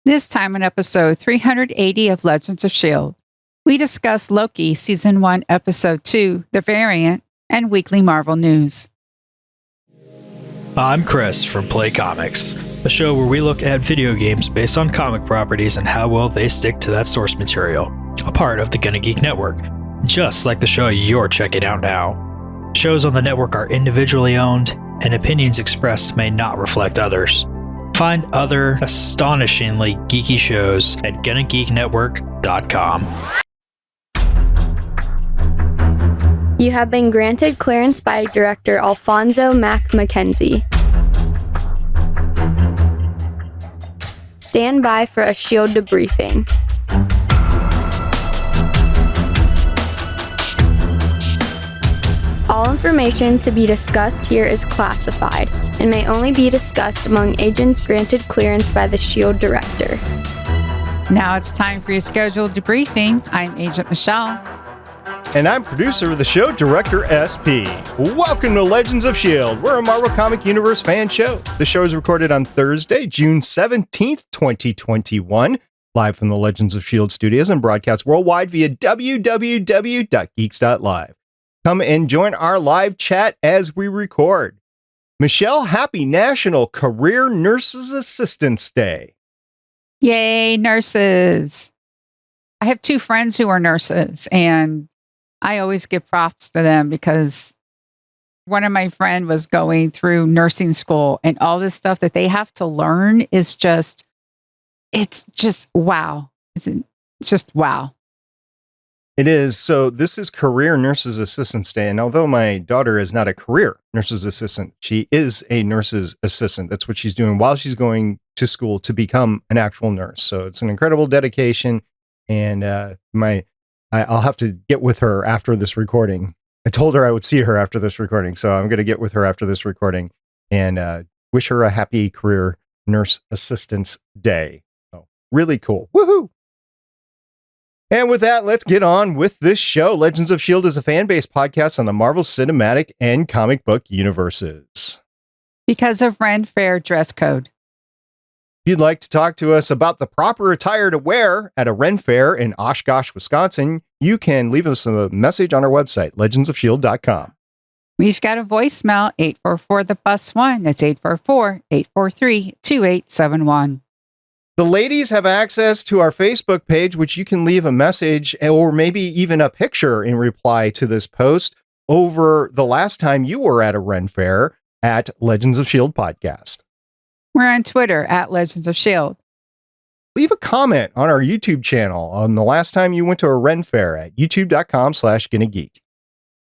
This time in episode 380 of Legends of S.H.I.E.L.D., we discuss Loki Season 1, Episode 2, The Variant, and weekly Marvel news. I'm Chris from Play Comics, a show where we look at video games based on comic properties and how well they stick to that source material, a part of the Gonna Geek Network, just like the show you're checking out now. Shows on the network are individually owned, and opinions expressed may not reflect others. Find other astonishingly geeky shows at GonnaGeekNetwork.com. You have been granted clearance by Director Alfonso Mack Mackenzie. Stand by for a S.H.I.E.L.D. debriefing. All information to be discussed here is classified and may only be discussed among agents granted clearance by the S.H.I.E.L.D. Director. Now it's time for your scheduled debriefing. I'm Agent Michelle. And I'm producer of the show, Director SP. Welcome to Legends of S.H.I.E.L.D. We're a Marvel Comic Universe fan show. The show is recorded on Thursday, June 17th, 2021, live from the Legends of S.H.I.E.L.D. studios and broadcast worldwide via www.geeks.live. Come and join our live chat as we record. Michelle, happy National Career Nurses Assistance Day. Yay, nurses. I have two friends who are nurses, and I always give props to them because one of my friends was going through nursing school, and all this stuff that they have to learn is it's just wow. It's just wow. It is. So this is Career Nurses Assistance Day. And although my daughter is not a career nurse's assistant, she is a nurse's assistant. That's what she's doing while she's going to school to become an actual nurse. So it's an incredible dedication. And I'll have to get with her after this recording. I told her I would see her after this recording. So I'm going to get with her after this recording and wish her a happy Career Nurse Assistance Day. So really cool. Woohoo! And with that, let's get on with this show. Legends of S.H.I.E.L.D. is a fan-based podcast on the Marvel Cinematic and comic book universes. Because of Ren Fair dress code. If you'd like to talk to us about the proper attire to wear at a Ren Fair in Oshkosh, Wisconsin, you can leave us a message on our website, legendsofshield.com. We've got a voicemail, 844-THE-BUS-1. That's 844-843-2871. The ladies have access to our Facebook page, which you can leave a message or maybe even a picture in reply to this post over the last time you were at a Ren Fair at Legends of S.H.I.E.L.D. Podcast. We're on Twitter at Legends of S.H.I.E.L.D. Leave a comment on our YouTube channel on the last time you went to a Ren Fair at youtube.com/GonnaGeek.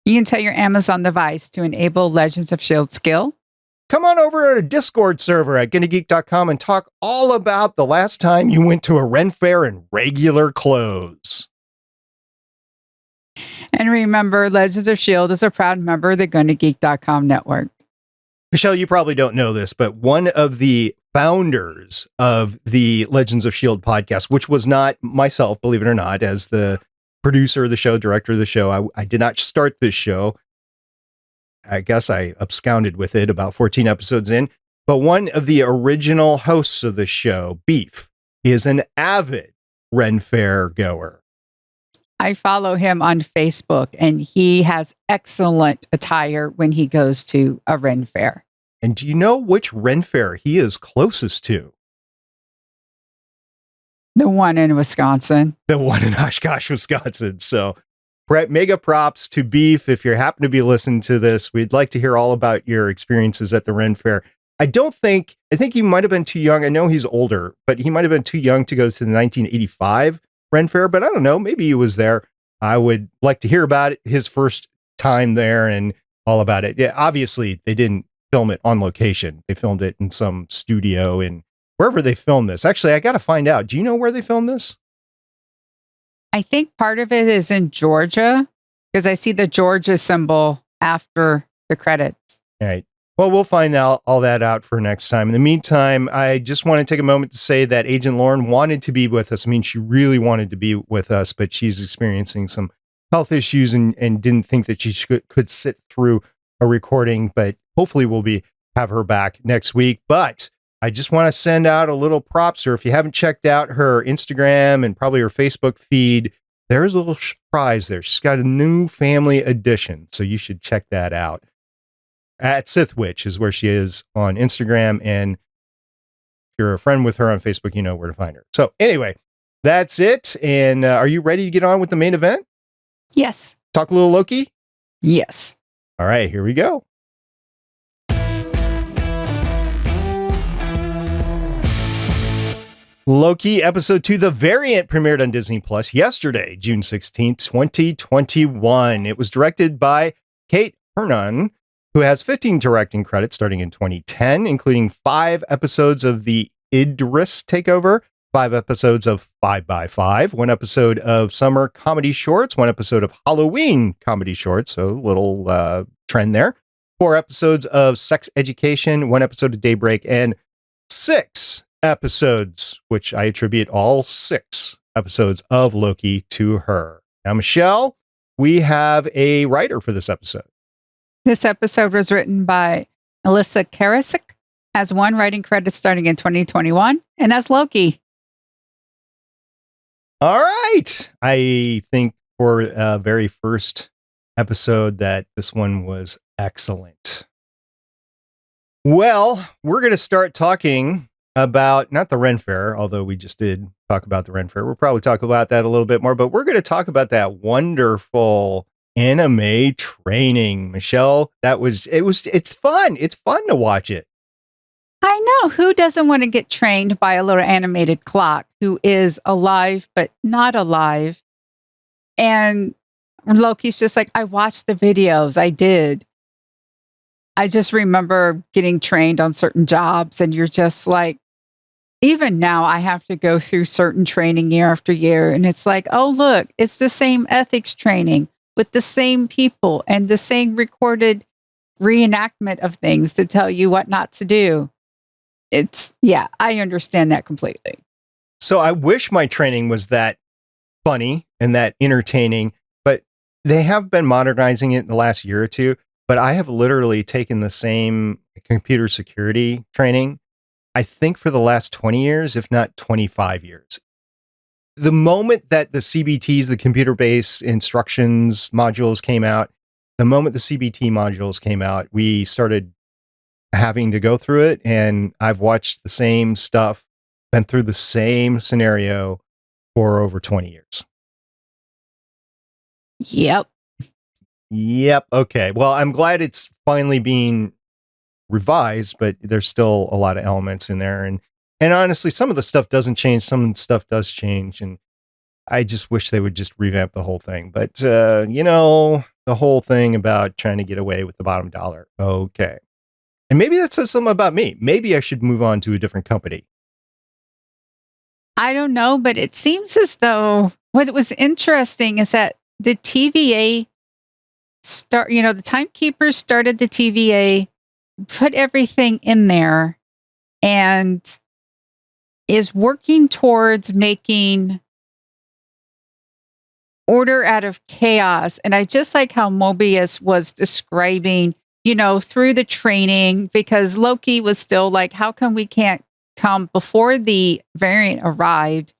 You can tell your Amazon device to enable Legends of S.H.I.E.L.D. skill. Come on over to a Discord server at GonnaGeek.com and talk all about the last time you went to a Ren Fair in regular clothes. And remember, Legends of S.H.I.E.L.D. is a proud member of the GonnaGeek.com network. Michelle, you probably don't know this, but one of the founders of the Legends of S.H.I.E.L.D. podcast, which was not myself, believe it or not, as the producer of the show, director of the show, I did not start this show. I guess I absconded with it about 14 episodes in. But one of the original hosts of the show, Beef, is an avid Ren Fair goer. I follow him on Facebook, and he has excellent attire when he goes to a Ren Fair. And do you know which Ren Fair he is closest to? The one in Wisconsin. The one in Oshkosh, Wisconsin. So mega props to Beef. If you happen to be listening to this, we'd like to hear all about your experiences at the Ren Fair. I think he might have been too young. I know he's older, but he might have been too young to go to the 1985 Ren Fair, but I don't know. Maybe he was there. I would like to hear about it, his first time there and all about it. Yeah, obviously they didn't film it on location. They filmed it in some studio in wherever they filmed this. Actually, I got to find out. Do you know where they filmed this? I think part of it is in Georgia because I see the Georgia symbol after the credits. All right. Well, we'll find out all that out for next time. In the meantime, I just want to take a moment to say that Agent Lauren wanted to be with us. I mean, she really wanted to be with us, but she's experiencing some health issues and didn't think that she could sit through a recording. But hopefully we'll have her back next week. But I just want to send out a little props to her. If you haven't checked out her Instagram and probably her Facebook feed, there's a little surprise there. She's got a new family edition, so you should check that out. At Sith Witch is where she is on Instagram, and if you're a friend with her on Facebook, you know where to find her. So anyway, that's it. And are you ready to get on with the main event? Yes. Talk a little Loki? Yes. All right, here we go. Loki episode 2, The Variant, premiered on Disney Plus yesterday, June 16th, 2021. It was directed by Kate Herron, who has 15 directing credits starting in 2010, including 5 episodes of the Idris Takeover, 5 episodes of 5x5, 1 episode of Summer Comedy Shorts, 1 episode of Halloween Comedy Shorts, so a little trend there, 4 episodes of Sex Education, 1 episode of Daybreak, and 6 episodes, which I attribute all 6 episodes of Loki to her. Now, Michelle, we have a writer for this episode. This episode was written by Elissa Karasik, has 1 writing credit starting in 2021, and that's Loki. All right. I think for a very first episode that this one was excellent. Well, we're going to start talking about, not the Ren Fair, although we just did talk about the Ren Fair. We'll probably talk about that a little bit more, but we're going to talk about that wonderful anime training. Michelle, it's fun. It's fun to watch it. I know. Who doesn't want to get trained by a little animated clock who is alive but not alive? And Loki's just like, I watched the videos. I did. I just remember getting trained on certain jobs, and you're just like, even now I have to go through certain training year after year. And it's like, oh, look, it's the same ethics training with the same people and the same recorded reenactment of things to tell you what not to do. Yeah, I understand that completely. So I wish my training was that funny and that entertaining, but they have been modernizing it in the last year or two. But I have literally taken the same computer security training, I think, for the last 20 years, if not 25 years. The moment that the CBTs, the computer-based instructions modules came out, the moment the CBT modules came out, we started having to go through it. And I've watched the same stuff, been through the same scenario for over 20 years. Yep. Okay. Well, I'm glad it's finally being revised, but there's still a lot of elements in there. And honestly, some of the stuff doesn't change. Some stuff does change. And I just wish they would just revamp the whole thing. But, the whole thing about trying to get away with the bottom dollar. Okay. And maybe that says something about me. Maybe I should move on to a different company. I don't know, but it seems as though what was interesting is that the TVA the timekeepers started the TVA, put everything in there, and is working towards making order out of chaos. And I just like how Mobius was describing, through the training, because Loki was still like, how come we can't come before the variant arrived?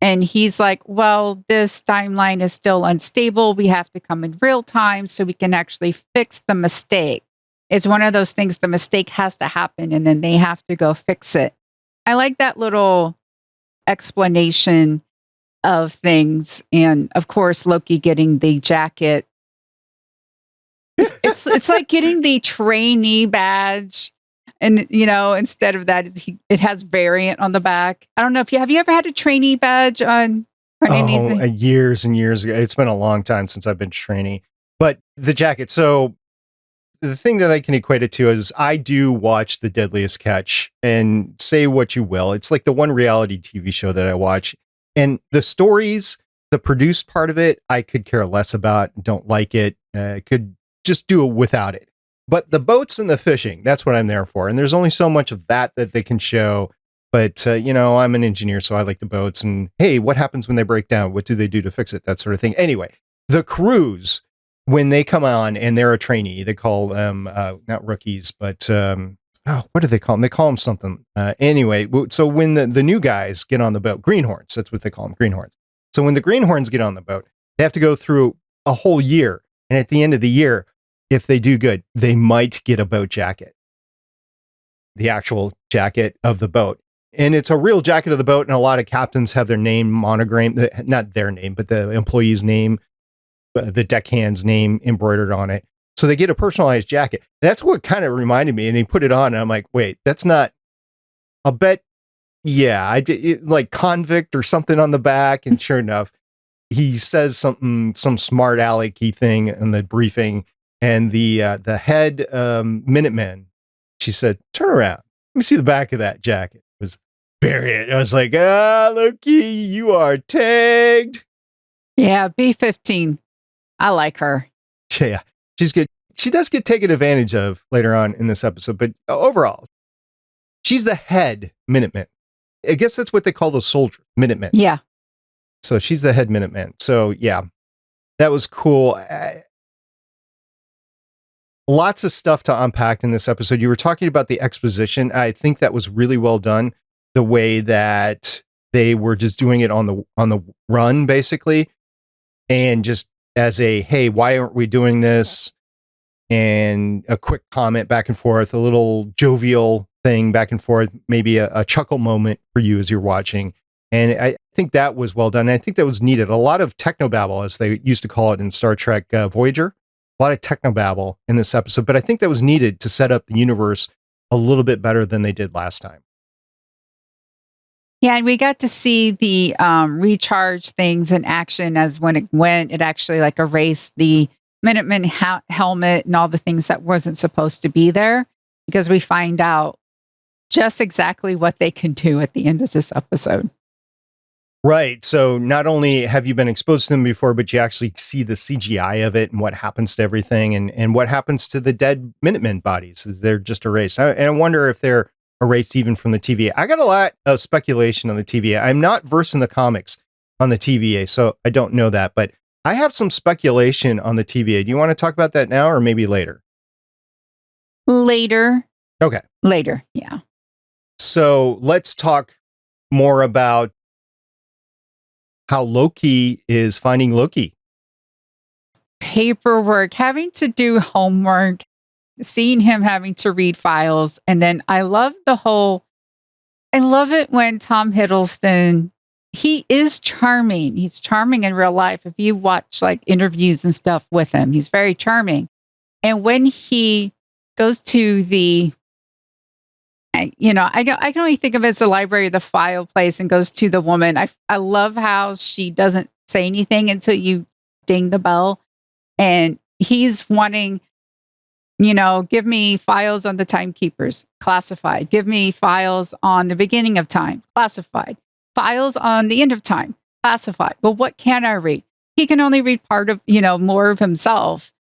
And he's like, well, this timeline is still unstable. We have to come in real time so we can actually fix the mistake. It's one of those things, the mistake has to happen and then they have to go fix it. I like that little explanation of things. And of course, Loki getting the jacket. It's like getting the trainee badge. And, instead of that, it has variant on the back. I don't know if have you ever had a trainee badge on anything? Years and years ago. It's been a long time since I've been trainee. But the jacket. So the thing that I can equate it to is I do watch The Deadliest Catch, and say what you will. It's like the one reality TV show that I watch. And the stories, the produced part of it, I could care less about, don't like it. Could just do it without it. But the boats and the fishing, that's what I'm there for. And there's only so much of that they can show. But, I'm an engineer, so I like the boats. And, hey, what happens when they break down? What do they do to fix it? That sort of thing. Anyway, the crews, when they come on and they're a trainee, they call them, not rookies, but what do they call them? They call them something. Anyway, so when the new guys get on the boat, greenhorns, that's what they call them, greenhorns. So when the greenhorns get on the boat, they have to go through a whole year. And at the end of the year, if they do good, they might get a boat jacket, the actual jacket of the boat. And it's a real jacket of the boat. And a lot of captains have their name monogrammed, not their name, but the employee's name, the deckhand's name embroidered on it. So they get a personalized jacket. That's what kind of reminded me. And he put it on and I'm like, wait, that's not, I'll bet. Yeah, like convict or something on the back. And sure enough, he says some smart alecky thing in the briefing. And the head Minuteman, she said, turn around. Let me see the back of that jacket. It was very, I was like, Loki, you are tagged. Yeah, B-15. I like her. Yeah, she's good. She does get taken advantage of later on in this episode, but overall, she's the head Minuteman. I guess that's what they call those soldiers, Minutemen. Yeah. So she's the head Minuteman. So yeah, that was cool. Lots of stuff to unpack in this episode. You were talking about the exposition. I think that was really well done. The way that they were just doing it on the run, basically, and just as a, hey, why aren't we doing this? And a quick comment back and forth, a little jovial thing back and forth, maybe a chuckle moment for you as you're watching. And I think that was well done. And I think that was needed. A lot of technobabble, as they used to call it in Star Trek Voyager, a lot of technobabble in this episode. But I think that was needed to set up the universe a little bit better than they did last time. Yeah, and we got to see the recharge things in action as when it went, it actually like erased the Minuteman helmet and all the things that wasn't supposed to be there, because we find out just exactly what they can do at the end of this episode. Right. So not only have you been exposed to them before, but you actually see the CGI of it and what happens to everything and what happens to the dead Minutemen bodies. They're just erased. And I wonder if they're erased even from the TVA. I got a lot of speculation on the TVA. I'm not versed in the comics on the TVA, so I don't know that, but I have some speculation on the TVA. Do you want to talk about that now or maybe later? Later. Okay. Later, yeah. So let's talk more about how Loki is finding Loki. Paperwork, having to do homework, seeing him having to read files. And then I love it when Tom Hiddleston, he is charming. He's charming in real life. If you watch like interviews and stuff with him, he's very charming. And when he goes to the, I can only think of it as the library, the file place, and goes to the woman. I love how she doesn't say anything until you ding the bell. And he's wanting, give me files on the timekeepers, classified. Give me files on the beginning of time, classified. Files on the end of time, classified. But what can I read? He can only read part of, more of himself.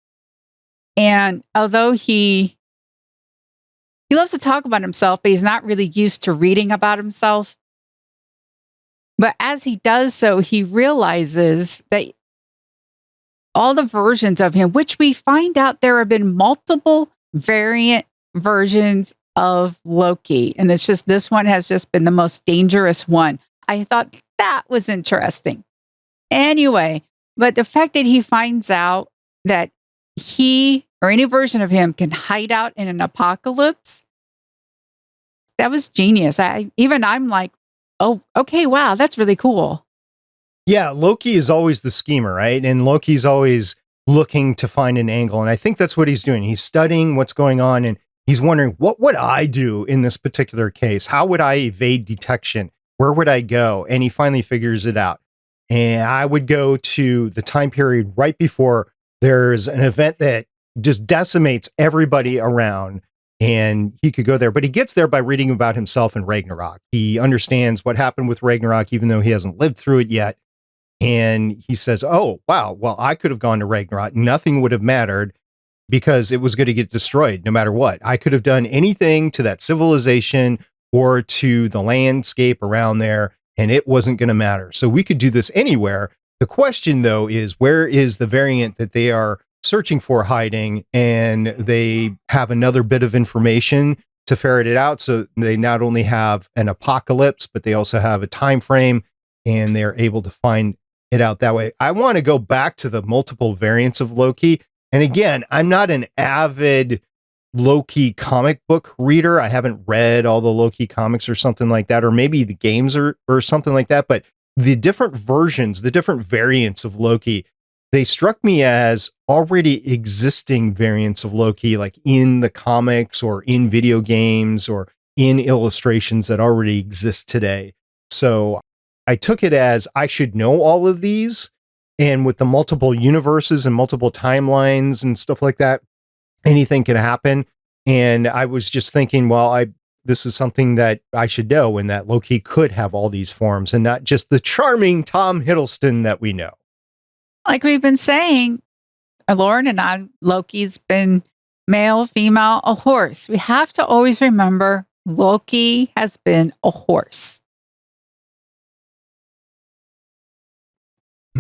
And although he loves to talk about himself, but he's not really used to reading about himself. But as he does so, he realizes that all the versions of him, which we find out there have been multiple variant versions of Loki. And it's just, this one has just been the most dangerous one. I thought that was interesting. Anyway, but the fact that he finds out that he or any version of him can hide out in an apocalypse, that was genius. I'm like, oh, okay, wow, that's really cool. Yeah, Loki is always the schemer, right? And Loki's always looking to find an angle. And I think that's what he's doing. He's studying what's going on and he's wondering, what would I do in this particular case? How would I evade detection? Where would I go? And he finally figures it out. And I would go to the time period right before there's an event that just decimates everybody around. And he could go there, but he gets there by reading about himself in Ragnarok. He understands what happened with Ragnarok, even though he hasn't lived through it yet. And he says, oh, wow, well, I could have gone to Ragnarok. Nothing would have mattered because it was going to get destroyed no matter what. I could have done anything to that civilization or to the landscape around there, and it wasn't going to matter. So we could do this anywhere. The question, though, is where is the variant that they are searching for hiding? And they have another bit of information to ferret it out. So they not only have an apocalypse, but they also have a time frame, and they're able to find it out that way. I want to go back to the multiple variants of Loki. And again, I'm not an avid Loki comic book reader. I haven't read all the Loki comics or something like that, or maybe the games or something like that. But the different versions, the different variants of Loki, they struck me as already existing variants of Loki, like in the comics or in video games or in illustrations that already exist today. So I took it as I should know all of these. And with the multiple universes and multiple timelines and stuff like that, anything can happen. And I was just thinking, well, this is something that I should know, and that Loki could have all these forms and not just the charming Tom Hiddleston that we know. Like we've been saying, Lauren and I, Loki's been male, female, a horse. We have to always remember Loki has been a horse.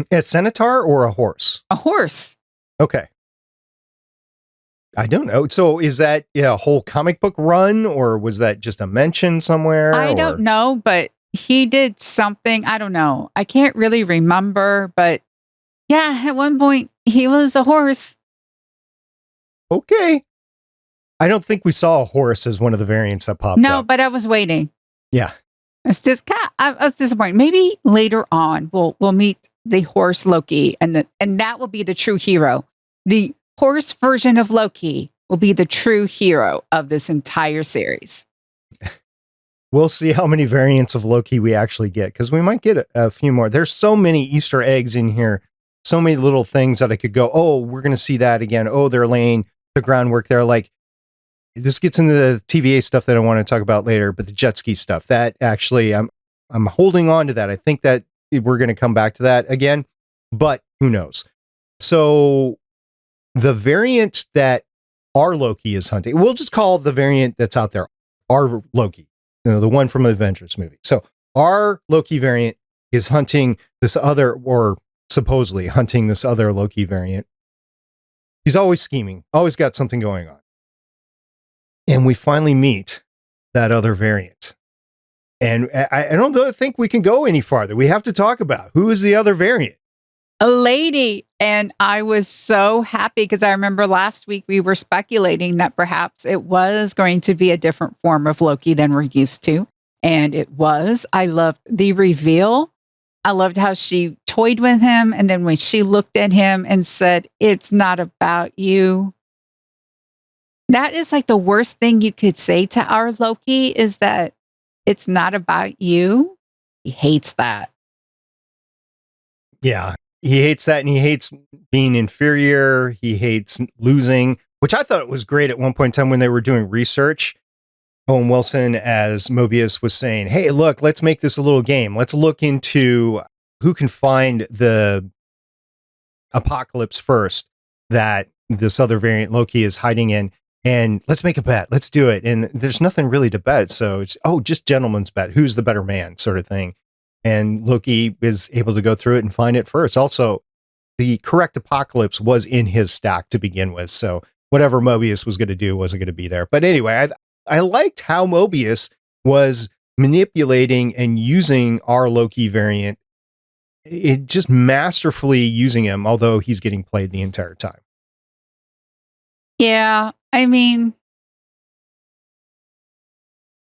A centaur or a horse? A horse. Okay. I don't know. So is that a whole comic book run, or was that just a mention somewhere? I don't know, but he did something. I don't know. I can't really remember, but yeah, at one point he was a horse. Okay. I don't think we saw a horse as one of the variants that popped up. No, but I was waiting. Yeah. It's just I was disappointed. Maybe later on we'll meet the horse Loki, and that will be the true hero. The horse version of Loki will be the true hero of this entire series. We'll see how many variants of Loki we actually get, because we might get a few more. There's so many Easter eggs in here, so many little things that I could go, oh, we're going to see that again. Oh, they're laying the groundwork there. Like, this gets into the TVA stuff that I want to talk about later, but the jet ski stuff, that actually, I'm holding on to that. I think that we're going to come back to that again, but who knows? So the variant that our Loki is hunting, we'll just call the variant that's out there our Loki, the one from Avengers movie. So our Loki variant is hunting this other, or supposedly hunting this other Loki variant. He's always scheming, always got something going on. And we finally meet that other variant. And I don't think we can go any farther. We have to talk about who is the other variant. A lady. And I was so happy because I remember last week we were speculating that perhaps it was going to be a different form of Loki than we're used to. And it was. I loved the reveal. I loved how she toyed with him. And then when she looked at him and said, "It's not about you." That is like the worst thing you could say to our Loki, is that it's not about you. He hates that. Yeah, he hates that, and he hates being inferior. He hates losing, which I thought was great at one point in time when they were doing research. Owen Wilson as Mobius was saying, hey, look, let's make this a little game. Let's look into who can find the apocalypse first that this other variant Loki is hiding in. And let's make a bet. Let's do it. And there's nothing really to bet. So it's, just gentleman's bet. Who's the better man, sort of thing. And Loki is able to go through it and find it first. Also, the correct apocalypse was in his stack to begin with. So whatever Mobius was going to do wasn't going to be there. But anyway, I liked how Mobius was manipulating and using our Loki variant. It just masterfully using him, although he's getting played the entire time. Yeah. I mean,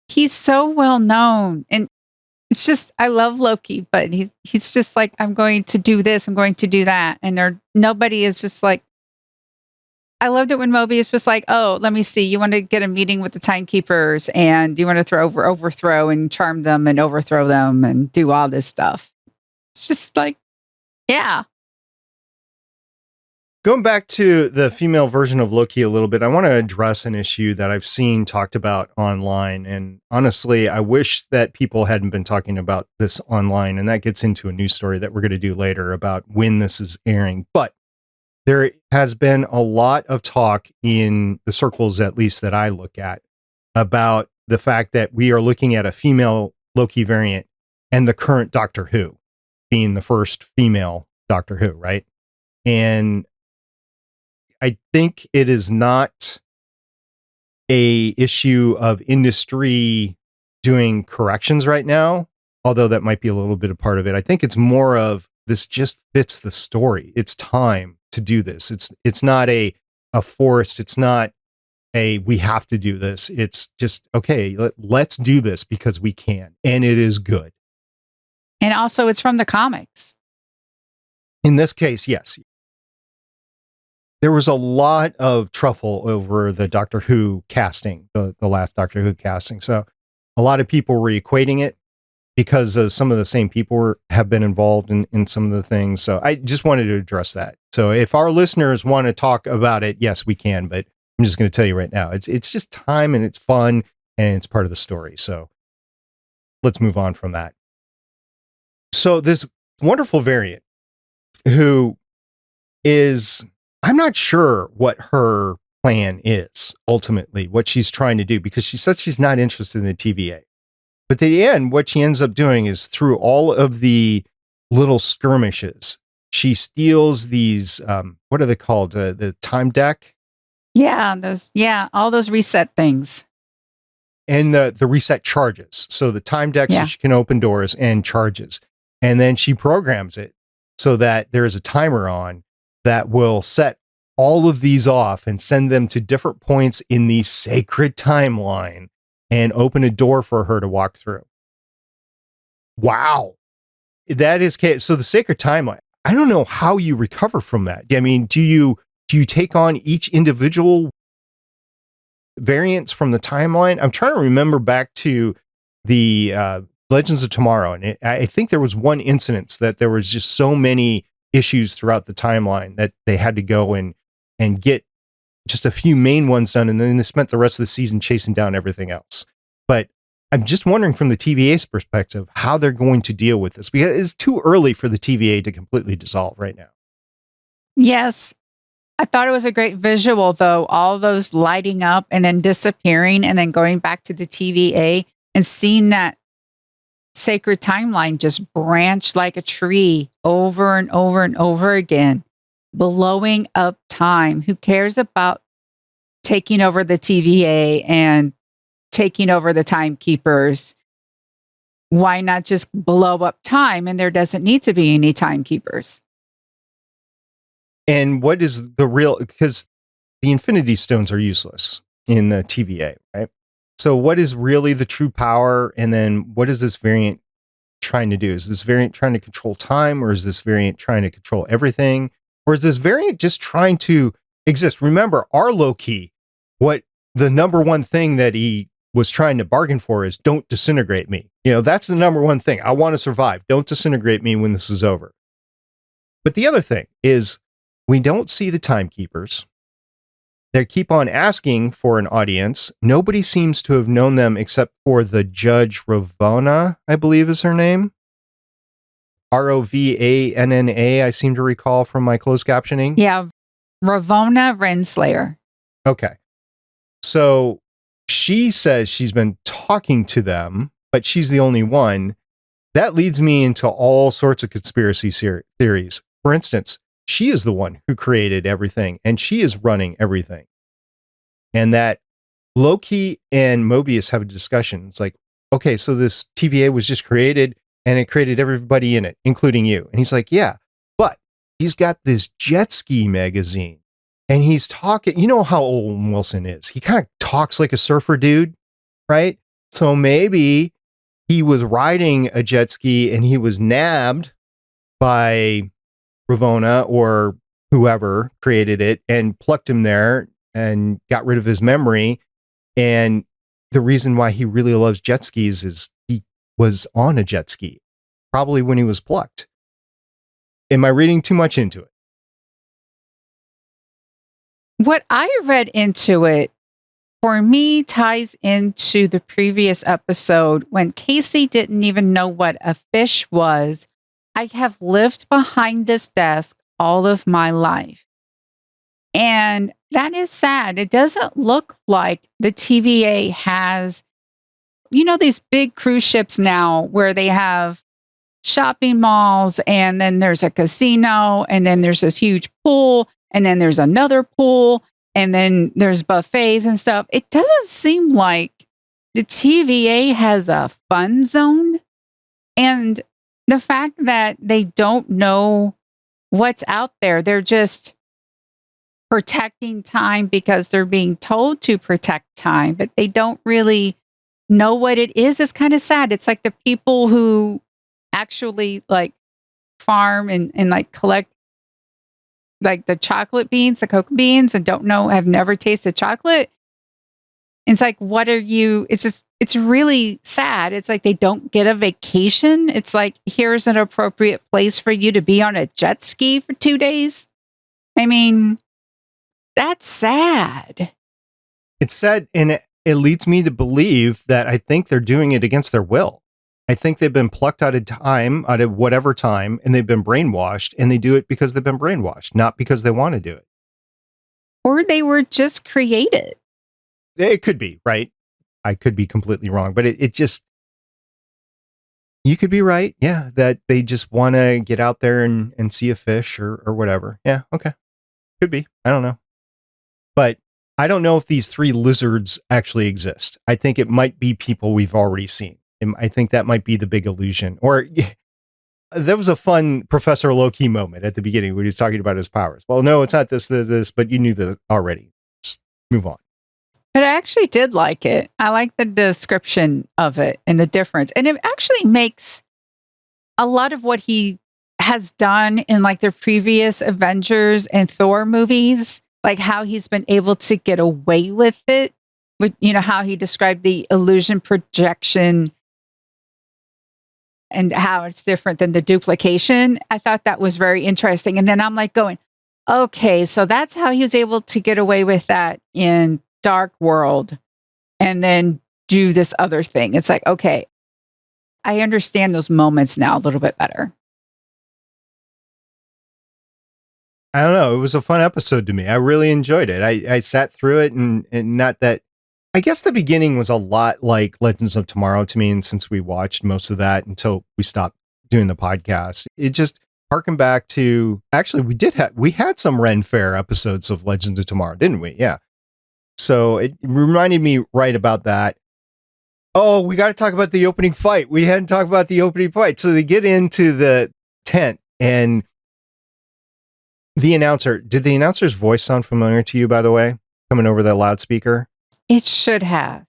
he's so well known, and it's just, I love Loki, but he's just like, I'm going to do this, I'm going to do that. And nobody is just like, I loved it when Mobius was like, oh, let me see, you want to get a meeting with the timekeepers, and you want to overthrow and charm them and overthrow them and do all this stuff. It's just like, yeah. Going back to the female version of Loki a little bit, I want to address an issue that I've seen talked about online. And honestly, I wish that people hadn't been talking about this online. And that gets into a news story that we're going to do later about when this is airing. But there has been a lot of talk in the circles, at least that I look at, about the fact that we are looking at a female Loki variant and the current Doctor Who being the first female Doctor Who, right? And I think it is not a issue of industry doing corrections right now, although that might be a little bit a part of it. I think it's more of this just fits the story. It's time to do this. It's not a forced, it's not a we have to do this. It's just, okay, let's do this because we can. And it is good. And also it's from the comics. In this case, yes. There was a lot of truffle over the Doctor Who casting, the last Doctor Who casting. So a lot of people were equating it because of some of the same people have been involved in some of the things. So I just wanted to address that. So if our listeners want to talk about it, yes, we can. But I'm just going to tell you right now, it's just time and it's fun and it's part of the story. So let's move on from that. So this wonderful variant who is, I'm not sure what her plan is ultimately, what she's trying to do, because she said she's not interested in the TVA. But at the end, what she ends up doing is through all of the little skirmishes, she steals these, what are they called? The time deck? Yeah, all those reset things. And the reset charges. So the time deck, so she can open doors and charges. And then she programs it so that there is a timer on that will set all of these off and send them to different points in the sacred timeline and open a door for her to walk through. Wow. That is, so the sacred timeline, I don't know how you recover from that. I mean, do you take on each individual variants from the timeline? I'm trying to remember back to the Legends of Tomorrow. And I think there was one incident that there was just so many issues throughout the timeline that they had to go and get just a few main ones done. And then they spent the rest of the season chasing down everything else. But I'm just wondering from the TVA's perspective, how they're going to deal with this, because it's too early for the TVA to completely dissolve right now. Yes. I thought it was a great visual, though, all those lighting up and then disappearing and then going back to the TVA and seeing that sacred timeline just branch like a tree over and over and over again, blowing up time. Who cares about taking over the TVA and taking over the timekeepers? Why not just blow up time and there doesn't need to be any timekeepers? And what is the real, because the Infinity Stones are useless in the TVA, right? So what is really the true power? And then what is this variant trying to do? Is this variant trying to control time, or is this variant trying to control everything? Or is this variant just trying to exist? Remember, our Loki, what the number one thing that he was trying to bargain for is don't disintegrate me. You know, that's the number one thing. I want to survive. Don't disintegrate me when this is over. But the other thing is, we don't see the timekeepers. They keep on asking for an audience. Nobody seems to have known them except for the Judge Ravonna, I believe is her name. Rovanna, I seem to recall from my closed captioning. Yeah, Ravonna Renslayer. Okay. So she says she's been talking to them, but she's the only one. That leads me into all sorts of conspiracy theories. For instance, she is the one who created everything, and she is running everything. And that Loki and Mobius have a discussion. It's like, okay, so this TVA was just created, and it created everybody in it, including you. And he's like, yeah, but he's got this jet ski magazine, and he's talking. You know how Owen Wilson is. He kind of talks like a surfer dude, right? So maybe he was riding a jet ski, and he was nabbed by Ravonna or whoever created it and plucked him there and got rid of his memory. And the reason why he really loves jet skis is he was on a jet ski, probably when he was plucked. Am I reading too much into it? What I read into it, for me, ties into the previous episode when Casey didn't even know what a fish was. I have lived behind this desk all of my life. And that is sad. It doesn't look like the TVA has, these big cruise ships now where they have shopping malls, and then there's a casino, and then there's this huge pool, and then there's another pool. And then there's buffets and stuff. It doesn't seem like the TVA has a fun zone. And the fact that they don't know what's out there, they're just protecting time because they're being told to protect time, but they don't really know what it is kind of sad. It's like the people who actually like farm and like collect like the chocolate beans, the cocoa beans, and don't know, have never tasted chocolate. It's like, what are you? It's really sad. It's like they don't get a vacation. It's like, here's an appropriate place for you to be on a jet ski for 2 days. I mean, that's sad. It's sad, and it leads me to believe that I think they're doing it against their will. I think they've been plucked out of time, out of whatever time, and they've been brainwashed, and they do it because they've been brainwashed, not because they want to do it. Or they were just created. It could be, right? I could be completely wrong, but it just, you could be right. Yeah, that they just want to get out there and see a fish or whatever. Yeah, okay. Could be. I don't know. But I don't know if these 3 lizards actually exist. I think it might be people we've already seen. And I think that might be the big illusion. Or there was a fun Professor Loki moment at the beginning when he was talking about his powers. Well, no, it's not this, but you knew that already. Just move on. But I actually did like it. I like the description of it and the difference. And it actually makes a lot of what he has done in like the previous Avengers and Thor movies, like how he's been able to get away with it, with, you know, how he described the illusion projection and how it's different than the duplication. I thought that was very interesting. And then I'm like going, okay, so that's how he was able to get away with that in Dark World and then do this other thing. It's like, okay, I understand those moments now a little bit better. I don't know. It was a fun episode to me. I really enjoyed it. I sat through it and not that, I guess the beginning was a lot like Legends of Tomorrow to me. And since we watched most of that until we stopped doing the podcast, it just harkened back to, actually we had some Ren Fair episodes of Legends of Tomorrow, didn't we? Yeah. So it reminded me right about that. Oh, we got to talk about the opening fight. We hadn't talked about the opening fight. So they get into the tent and the announcer, did the announcer's voice sound familiar to you, by the way, coming over that loudspeaker? It should have.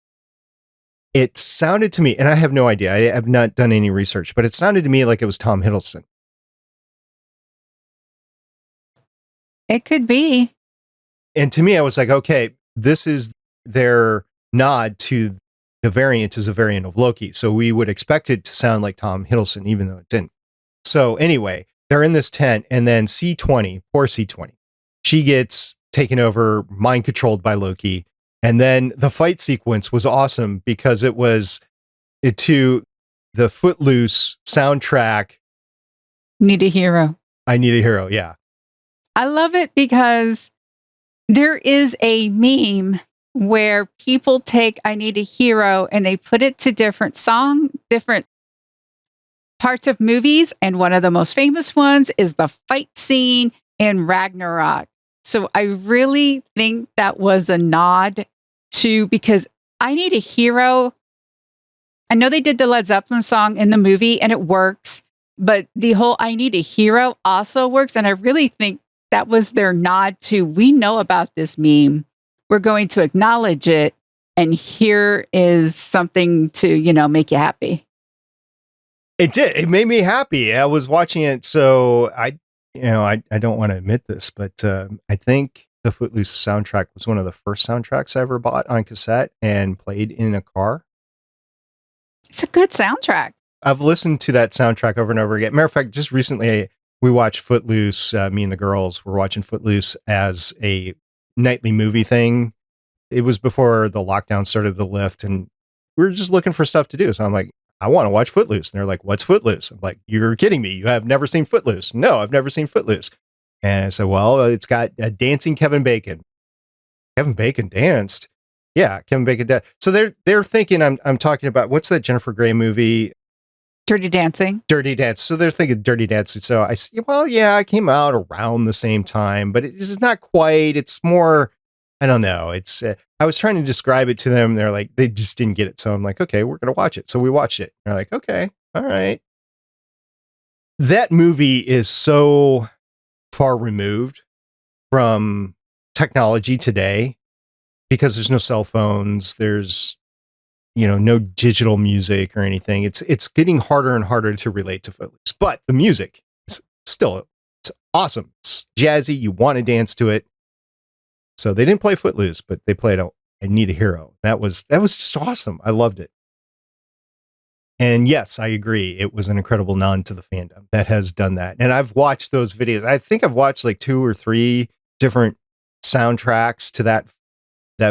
It sounded to me, and I have no idea. I have not done any research, but it sounded to me like it was Tom Hiddleston. It could be. And to me, I was like, okay, this is their nod to the variant is a variant of Loki. So we would expect it to sound like Tom Hiddleston, even though it didn't. So anyway, they're in this tent, and then C20, poor C20, she gets taken over, mind controlled by Loki. And then the fight sequence was awesome because it was to the Footloose soundtrack. Need a hero. I Need a Hero. Yeah. I love it because there is a meme where people take I Need a Hero and they put it to different parts of movies. And one of the most famous ones is the fight scene in Ragnarok. So I really think that was a nod to, because I Need a Hero. I know they did the Led Zeppelin song in the movie and it works, but the whole I Need a Hero also works. And I really think that was their nod to, we know about this meme. We're going to acknowledge it. And here is something to, make you happy. It did. It made me happy. I was watching it. So I don't want to admit this, but I think the Footloose soundtrack was one of the first soundtracks I ever bought on cassette and played in a car. It's a good soundtrack. I've listened to that soundtrack over and over again. Matter of fact, just recently we watched Footloose. Me and the girls were watching Footloose as a nightly movie thing. It was before the lockdown started to lift, and we were just looking for stuff to do. So I'm like, I want to watch Footloose. And they're like, what's Footloose? I'm like, you're kidding me. You have never seen Footloose. No, I've never seen Footloose. And I said, well, it's got a dancing Kevin Bacon. Kevin Bacon danced. Yeah, Kevin Bacon danced. So they're thinking I'm talking about, what's that Jennifer Grey movie? Dirty Dancing. Dirty Dance. So they're thinking Dirty Dancing. So I said, well, yeah, I came out around the same time, but it's not quite. It's more, I don't know. It's I was trying to describe it to them. They're like, they just didn't get it. So I'm like, okay, we're going to watch it. So we watched it. They're like, okay, all right. That movie is so far removed from technology today because there's no cell phones. There's, no digital music or anything. It's getting harder and harder to relate to Footloose, but the music is still, it's awesome. It's jazzy. You want to dance to it. So they didn't play Footloose, but they played I Need a Hero. That was just awesome. I loved it. And yes, I agree. It was an incredible nod to the fandom that has done that. And I've watched those videos. I think I've watched like 2 or 3 different soundtracks to that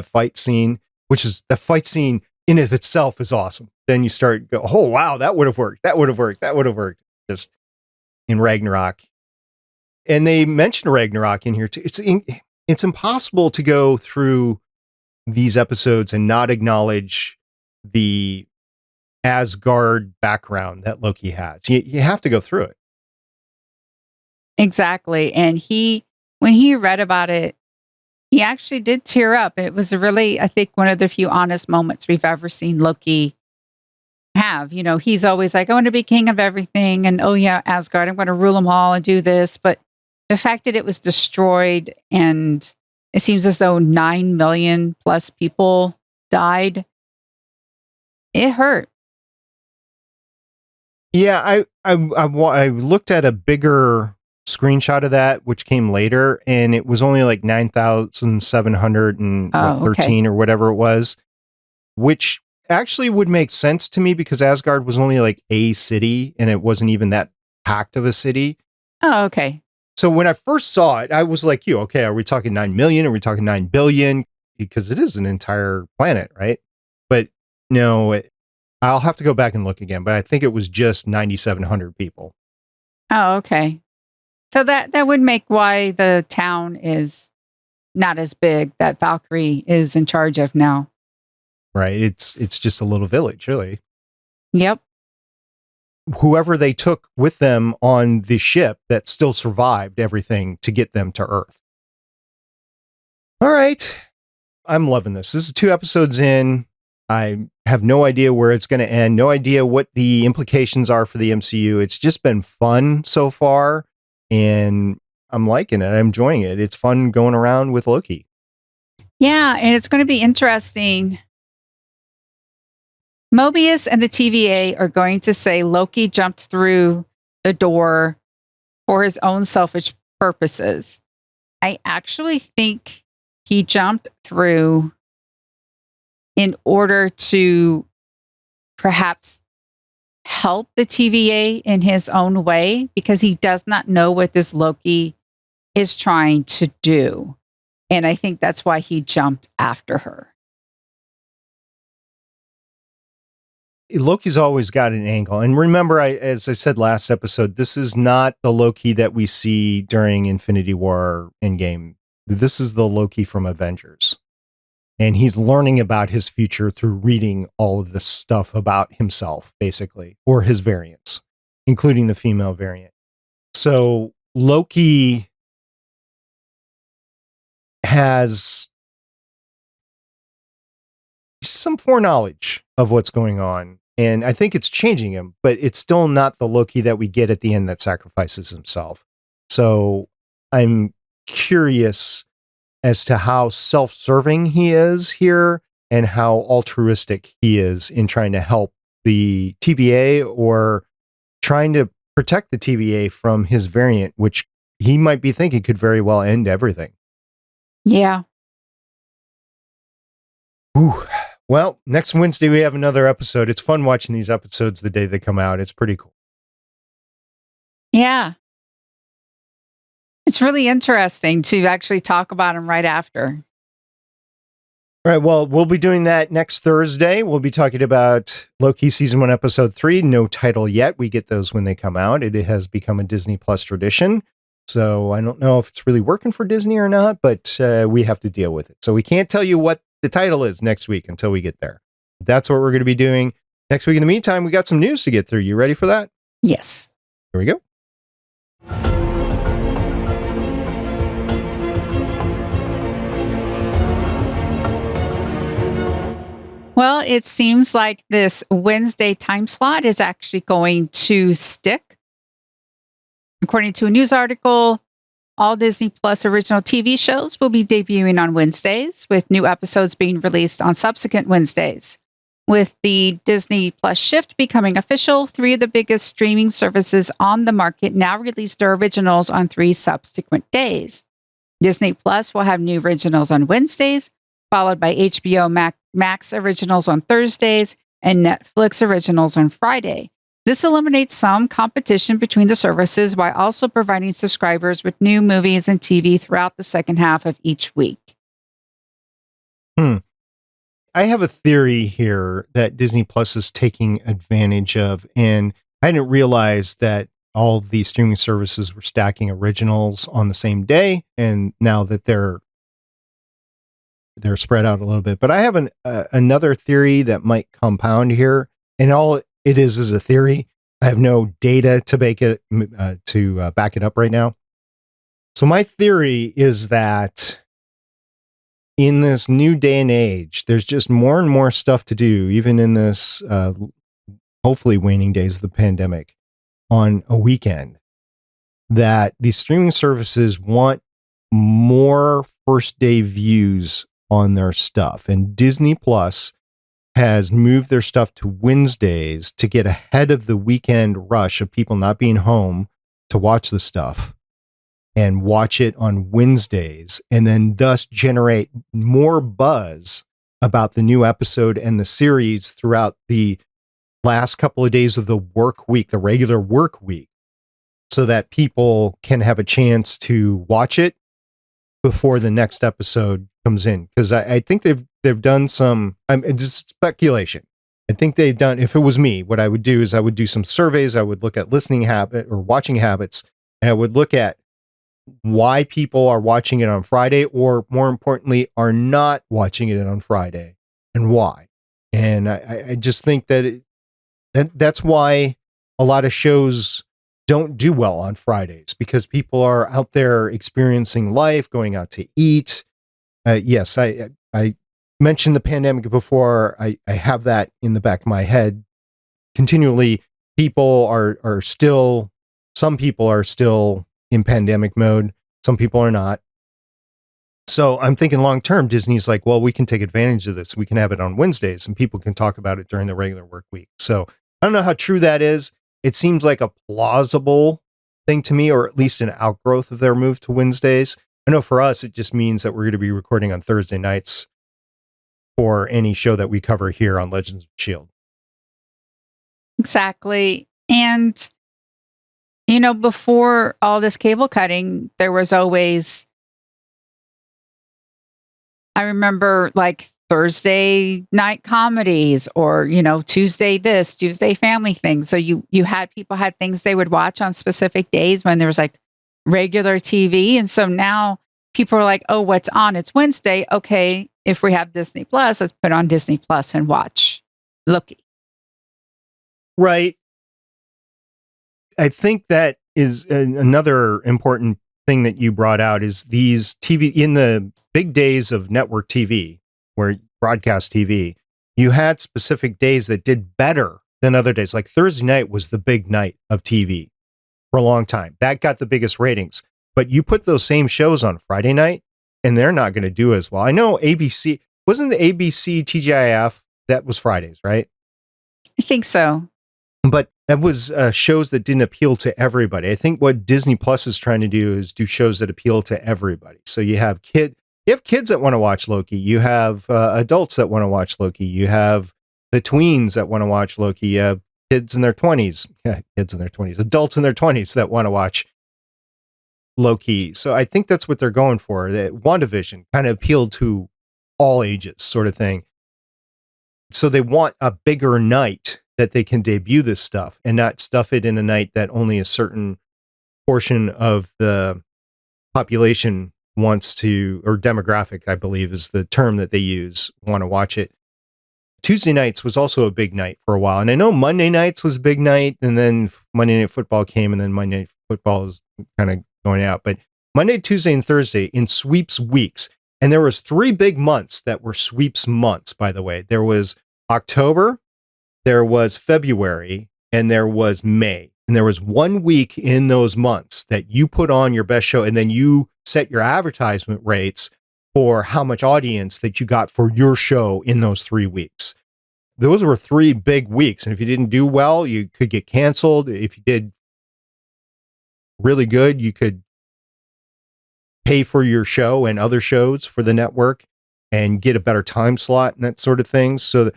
fight scene, which is the fight scene in of itself is awesome. Then you start go, oh wow, that would have worked. That would have worked. That would have worked. Just in Ragnarok. And they mentioned Ragnarok in here too. It's impossible to go through these episodes and not acknowledge the Asgard background that Loki has. You have to go through it. Exactly. And when he read about it, he actually did tear up. It was really, I think, one of the few honest moments we've ever seen Loki have. He's always like, I want to be king of everything. And oh yeah, Asgard, I'm going to rule them all and do this. But the fact that it was destroyed and it seems as though 9 million plus people died, it hurt. Yeah, I looked at a bigger screenshot of that, which came later, and it was only like 9,713 or whatever it was, which actually would make sense to me because Asgard was only like a city, and it wasn't even that packed of a city. Oh, okay. So when I first saw it, I was like, okay, are we talking 9 million? Are we talking 9 billion? Because it is an entire planet, right? But no, I'll have to go back and look again, but I think it was just 9,700 people. Oh, okay. So that would make why the town is not as big that Valkyrie is in charge of now. Right. It's just a little village, really. Yep. Whoever they took with them on the ship that still survived everything to get them to Earth. All right. I'm loving this. This is 2 episodes in. I have no idea where it's going to end. No idea what the implications are for the MCU. It's just been fun so far. And I'm liking it. I'm enjoying it. It's fun going around with Loki. Yeah. And it's going to be interesting. Mobius and the TVA are going to say Loki jumped through the door for his own selfish purposes. I actually think he jumped through in order to perhaps help the TVA in his own way because he does not know what this Loki is trying to do. And I think that's why he jumped after her. Loki's always got an angle. And remember, as I said last episode, this is not the Loki that we see during Infinity War Endgame. This is the Loki from Avengers. And he's learning about his future through reading all of this stuff about himself, basically, or his variants, including the female variant. So Loki has some foreknowledge of what's going on. And I think it's changing him, but it's still not the Loki that we get at the end that sacrifices himself. So I'm curious as to how self-serving he is here and how altruistic he is in trying to help the TVA or trying to protect the TVA from his variant, which he might be thinking could very well end everything. Yeah. Ooh. Well, next Wednesday we have another episode. It's fun watching these episodes the day they come out. It's pretty cool. Yeah. It's really interesting to actually talk about them right after. All right. Well, we'll be doing that next Thursday. We'll be talking about Loki Season 1, Episode 3. No title yet. We get those when they come out. It has become a Disney Plus tradition. So I don't know if it's really working for Disney or not, but we have to deal with it. So we can't tell you what the title is next week until we get there. That's what we're going to be doing next week. In the meantime, we got some news to get through. You ready for that? Yes. Here we go. Well, it seems like this Wednesday time slot is actually going to stick. According to a news article, all Disney Plus original TV shows will be debuting on Wednesdays, with new episodes being released on subsequent Wednesdays. With the Disney Plus shift becoming official, 3 of the biggest streaming services on the market now release their originals on 3 subsequent days. Disney Plus will have new originals on Wednesdays, followed by HBO Max originals on Thursdays and Netflix originals on Friday. This eliminates some competition between the services while also providing subscribers with new movies and TV throughout the second half of each week. I have a theory here that Disney Plus is taking advantage of, and I didn't realize that all of these streaming services were stacking originals on the same day, and now that they're spread out a little bit. But I have another theory that might compound here, and all it is a theory. I have no data to back it up right now. So my theory is that in this new day and age, there's just more and more stuff to do, even in this hopefully waning days of the pandemic, on a weekend, that these streaming services want more first day views on their stuff. And Disney Plus has moved their stuff to Wednesdays to get ahead of the weekend rush of people not being home to watch the stuff, and watch it on Wednesdays, and then thus generate more buzz about the new episode and the series throughout the last couple of days of the work week, the regular work week, so that people can have a chance to watch it before the next episode comes in. Because I think they've done some, it's just speculation. I think they've done, if it was me, what I would do is I would do some surveys. I would look at listening habit or watching habits, and I would look at why people are watching it on Friday, or more importantly, are not watching it on Friday, and why. And I just think that that's why a lot of shows don't do well on Fridays, because people are out there experiencing life, going out to eat. Yes, I mentioned the pandemic before. I have that in the back of my head continually. People are still, some people are still in pandemic mode. Some people are not. So I'm thinking long term, Disney's like, well, we can take advantage of this. We can have it on Wednesdays and people can talk about it during the regular work week. So I don't know how true that is. It seems like a plausible thing to me, or at least an outgrowth of their move to Wednesdays. I know for us, it just means that we're going to be recording on Thursday nights for any show that we cover here on Legends of S.H.I.E.L.D. Exactly. And you know, before all this cable cutting, there was always, I remember like Thursday night comedies, or, you know, Tuesday this, Tuesday family things. So you had people had things they would watch on specific days when there was like regular TV. And so now people are like, oh, what's on? It's Wednesday. Okay, if we have Disney Plus, let's put on Disney Plus and watch Loki. Right. I think that is another important thing that you brought out, is these TV in the big days of network TV, where broadcast TV, you had specific days that did better than other days. Like Thursday night was the big night of TV for a long time. That got the biggest ratings. But you put those same shows on Friday night, and they're not going to do as well. I know ABC, wasn't the ABC TGIF, that was Fridays, right? I think so. But that was shows that didn't appeal to everybody. I think what Disney Plus is trying to do is do shows that appeal to everybody. So you have kids that want to watch Loki. You have adults that want to watch Loki. You have the tweens that want to watch Loki. You have adults in their 20s that want to watch Loki. So I think that's what they're going for. That WandaVision kind of appealed to all ages, sort of thing. So they want a bigger night that they can debut this stuff, and not stuff it in a night that only a certain portion of the population wants to, or demographic, I believe is the term that they use, want to watch it. Tuesday nights was also a big night for a while. And I know Monday nights was a big night, and then Monday Night Football came, and then Monday Night Football is kind of going out. But Monday, Tuesday, and Thursday in sweeps weeks. And there was 3 big months that were sweeps months, by the way. There was October, there was February, and there was May. And there was 1 week in those months that you put on your best show, and then you set your advertisement rates for how much audience that you got for your show in those 3 weeks. Those were 3 big weeks. And if you didn't do well, you could get canceled. If you did really good, you could pay for your show and other shows for the network and get a better time slot and that sort of thing. So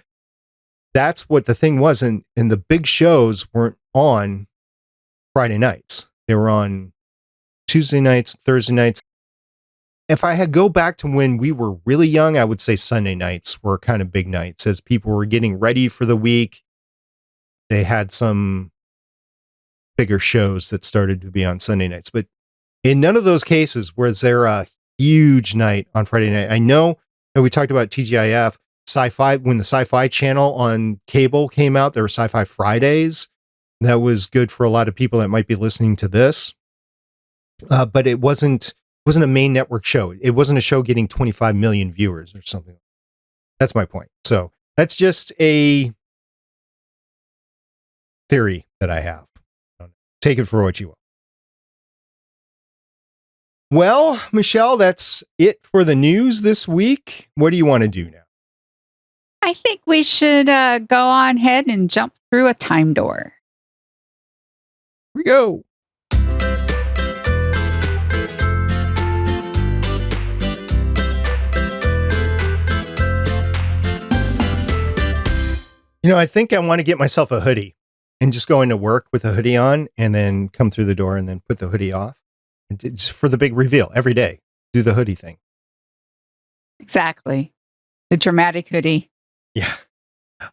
that's what the thing was. And the big shows weren't on Friday nights. They were on Tuesday nights, Thursday nights. If I had go back to when we were really young, I would say Sunday nights were kind of big nights as people were getting ready for the week. They had some bigger shows that started to be on Sunday nights, but in none of those cases was there a huge night on Friday night. I know that we talked about TGIF, Sci-Fi, when the Sci-Fi channel on cable came out, there were Sci-Fi Fridays. That was good for a lot of people that might be listening to this. But it wasn't a main network show. It wasn't a show getting 25 million viewers or something. That's my point. So that's just a theory that I have. Take it for what you will. Well, Michelle, that's it for the news this week. What do you want to do now? I think we should go on ahead and jump through a time door. Here we go. I think I want to get myself a hoodie and just go into work with a hoodie on and then come through the door and then put the hoodie off. It's for the big reveal every day. Do the hoodie thing. Exactly. The dramatic hoodie. Yeah.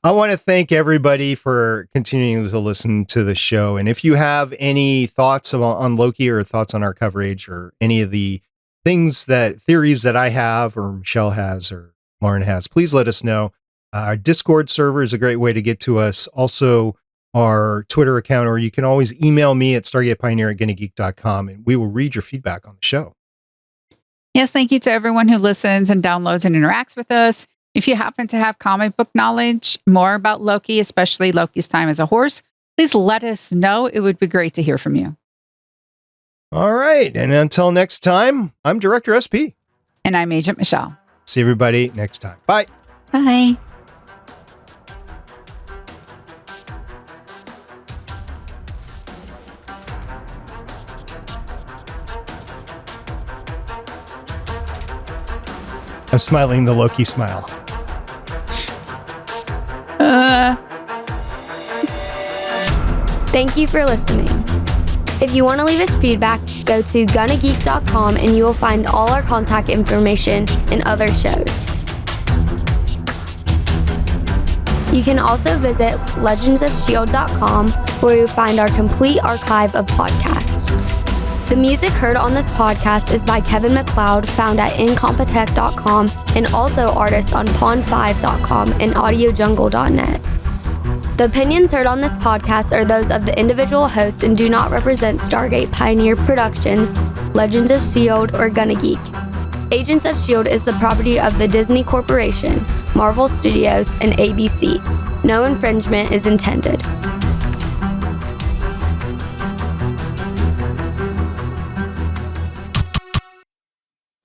I want to thank everybody for continuing to listen to the show. And if you have any thoughts on Loki or thoughts on our coverage or any of the theories that I have or Michelle has or Lauren has, please let us know. Our Discord server is a great way to get to us. Also, our Twitter account, or you can always email me at stargatepioneer@gonnageek.com, and we will read your feedback on the show. Yes, thank you to everyone who listens and downloads and interacts with us. If you happen to have comic book knowledge, more about Loki, especially Loki's time as a horse, please let us know. It would be great to hear from you. All right. And until next time, I'm Director SP. And I'm Agent Michelle. See everybody next time. Bye. Bye. I'm smiling the Loki smile. Thank you for listening. If you want to leave us feedback, go to gonnageek.com and you will find all our contact information and other shows. You can also visit legendsofshield.com where you'll find our complete archive of podcasts. The music heard on this podcast is by Kevin MacLeod, found at incompetech.com, and also artists on pond5.com and audiojungle.net. The opinions heard on this podcast are those of the individual hosts and do not represent Stargate Pioneer Productions, Legends of S.H.I.E.L.D., or Gonna Geek. Agents of S.H.I.E.L.D. is the property of the Disney Corporation, Marvel Studios, and ABC. No infringement is intended.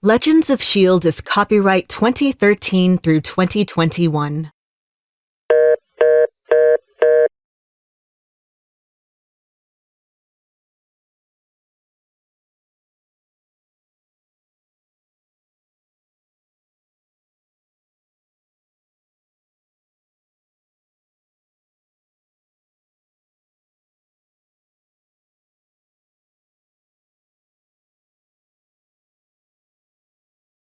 Legends of S.H.I.E.L.D. is copyright 2013 through 2021.